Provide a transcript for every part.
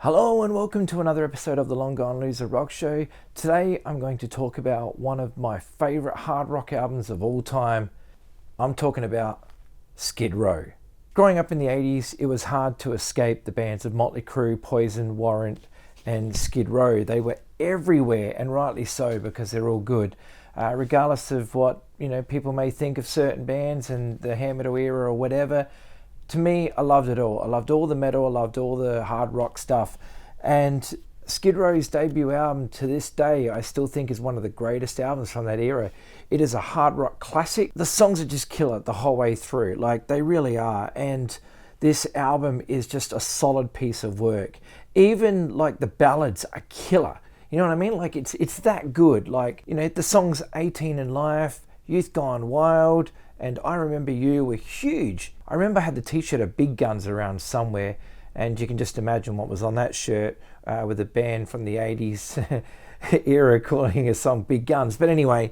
Hello and welcome to another episode of the Long Gone Loser Rock Show. Today I'm going to talk about one of my favourite hard rock albums of all time. I'm talking about Skid Row. Growing up in the 80s, it was hard to escape the bands of Motley Crue, Poison, Warrant and Skid Row. They were everywhere, and rightly so, because they're all good. Regardless of what people may think of certain bands and the hair metal era or whatever, to me, I loved it all. I loved all the metal, I loved all the hard rock stuff. And Skid Row's debut album, to this day, I still think is one of the greatest albums from that era. It is a hard rock classic. The songs are just killer the whole way through. Like, they really are. And this album is just a solid piece of work. Even, like, the ballads are killer. You know what I mean? Like, it's that good. Like, the songs 18 in Life, Youth Gone Wild, and I Remember You were huge. I remember I had the t-shirt of Big Guns around somewhere, and you can just imagine what was on that shirt with a band from the 80s era calling a song Big Guns. But anyway,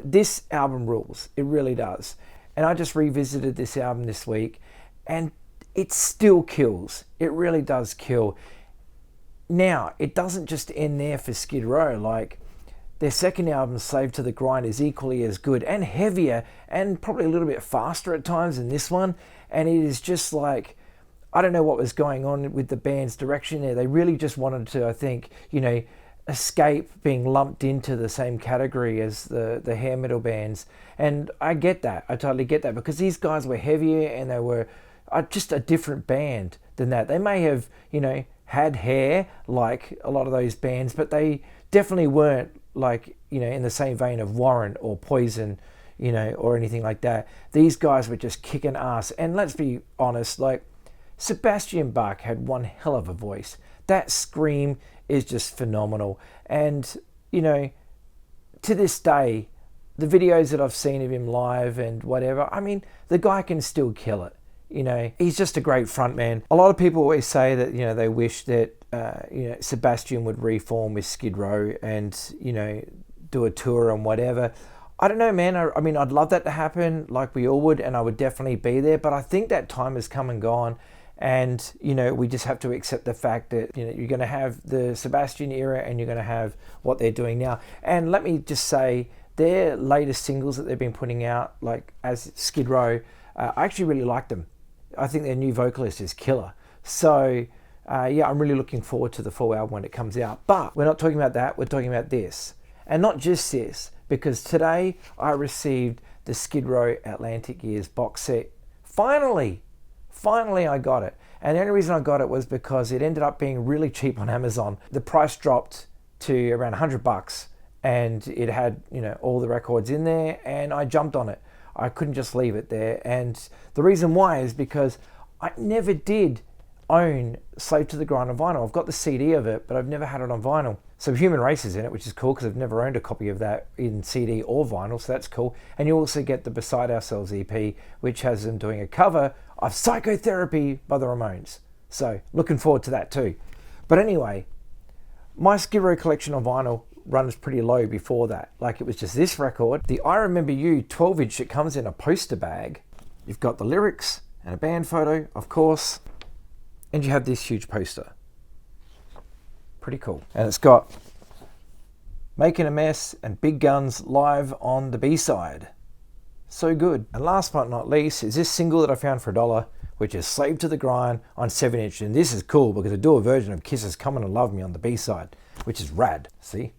this album rules. It really does. And I just revisited this album this week, and it still kills. It really does kill. Now, it doesn't just end there for Skid Row. Like, their second album, Slave to the Grind, is equally as good and heavier and probably a little bit faster at times than this one. And it is just like, I don't know what was going on with the band's direction there. They really just wanted to, I think, escape being lumped into the same category as the hair metal bands. And I get that. I totally get that, because these guys were heavier and they were just a different band than that. They may have, had hair like a lot of those bands, but they definitely weren't like, in the same vein of Warrant or Poison, or anything like that. These guys were just kicking ass. And let's be honest, like, Sebastian Bach had one hell of a voice. That scream is just phenomenal. And, to this day, the videos that I've seen of him live and whatever, I mean, the guy can still kill it. He's just a great frontman. A lot of people always say that, they wish that, Sebastian would reform with Skid Row and, do a tour and whatever. I don't know, man. I mean, I'd love that to happen, like we all would, and I would definitely be there. But I think that time has come and gone. And, we just have to accept the fact that, you're going to have the Sebastian era and you're going to have what they're doing now. And let me just say, their latest singles that they've been putting out, like as Skid Row, I actually really like them. I think their new vocalist is killer. So, I'm really looking forward to the full album when it comes out. But we're not talking about that. We're talking about this. And not just this, because today I received the Skid Row Atlantic Years box set. Finally I got it. And the only reason I got it was because it ended up being really cheap on Amazon. The price dropped to around $100, and it had, all the records in there, and I jumped on it. I couldn't just leave it there. And the reason why is because I never did own Slave to the Grind on vinyl. I've got the CD of it, but I've never had it on vinyl. So Human Race is in it, which is cool, because I've never owned a copy of that in CD or vinyl, so that's cool. And you also get the Beside Ourselves EP, which has them doing a cover of Psychotherapy by the Ramones. So looking forward to that too. But anyway, my Skid Row collection on vinyl runs pretty low before that. Like, it was just this record, the I Remember You 12-inch that comes in a poster bag. You've got the lyrics and a band photo, of course, and you have this huge poster. Pretty cool. And it's got Making a Mess and Big Guns live on the B-side. So good. And last but not least is this single that I found for $1, which is Slave to the Grind on 7-inch. And this is cool because I do a version of Kiss's Come and Love Me on the B-side, which is rad. See?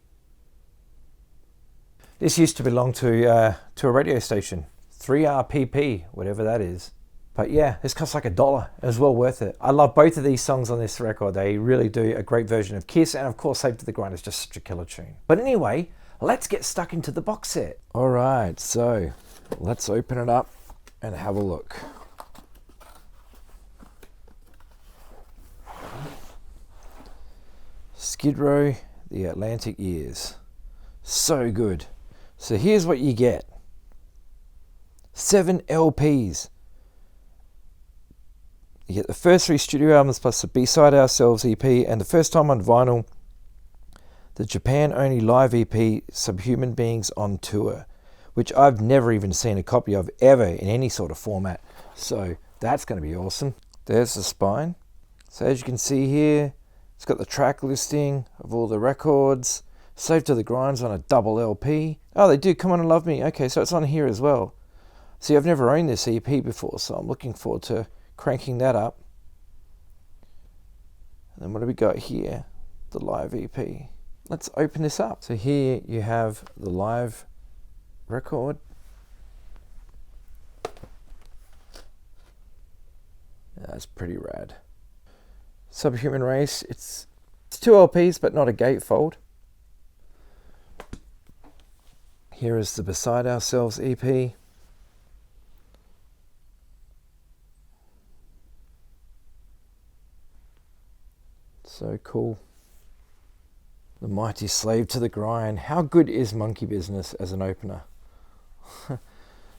This used to belong to a radio station, 3RPP, whatever that is. But yeah, this costs like $1. It was well worth it. I love both of these songs on this record. They really do a great version of Kiss, and of course Slave to the Grind is just such a killer tune. But anyway, let's get stuck into the box set. Alright, so let's open it up and have a look. Skid Row, The Atlantic Years. So good. So here's what you get. 7 LPs. You get the first 3 studio albums plus the Beside Ourselves EP, and the first time on vinyl, the Japan-only live EP, Subhuman Beings on Tour, which I've never even seen a copy of ever in any sort of format. So that's going to be awesome. There's the spine. So as you can see here, It's got the track listing of all the records. Saved to the Grinds on a double LP. Oh, they do Come On and Love Me. Okay, so it's on here as well. See, I've never owned this EP before, so I'm looking forward to cranking that up. And then what do we got here? The live EP. Let's open this up. So here you have the live record. That's pretty rad. Subhuman Race. It's 2 LPs, but not a gatefold. Here is the Beside Ourselves EP. So cool. The Mighty Slave to the Grind. How good is Monkey Business as an opener?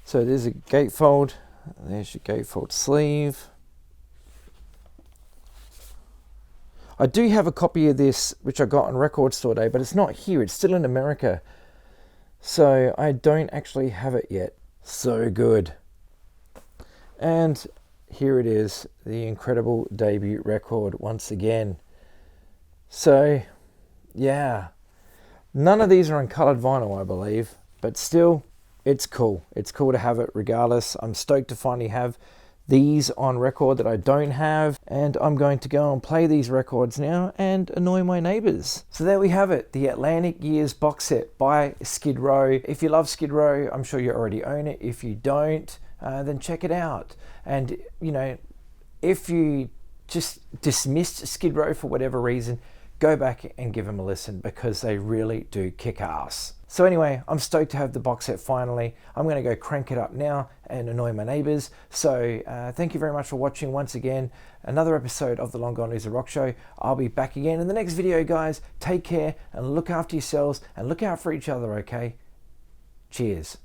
So there's a gatefold. There's your gatefold sleeve. I do have a copy of this, which I got on Record Store Day, but it's not here. It's still in America. So I don't actually have it yet. So good. And here it is, the incredible debut record once again. So, yeah. None of these are on coloured vinyl, I believe. But still, it's cool. It's cool to have it regardless. I'm stoked to finally have these on record that I don't have, and I'm going to go and play these records now and annoy my neighbours. So there we have it, the Atlantic Years box set by Skid Row. If you love Skid Row, I'm sure you already own it. If you don't, then check it out. And you know, if you just dismissed Skid Row for whatever reason, go back and give them a listen, because they really do kick ass. So anyway, I'm stoked to have the box set finally. I'm going to go crank it up now and annoy my neighbours. So thank you very much for watching once again. Another episode of the Long Gone Loser Rock Show. I'll be back again in the next video, guys. Take care and look after yourselves and look out for each other, okay? Cheers.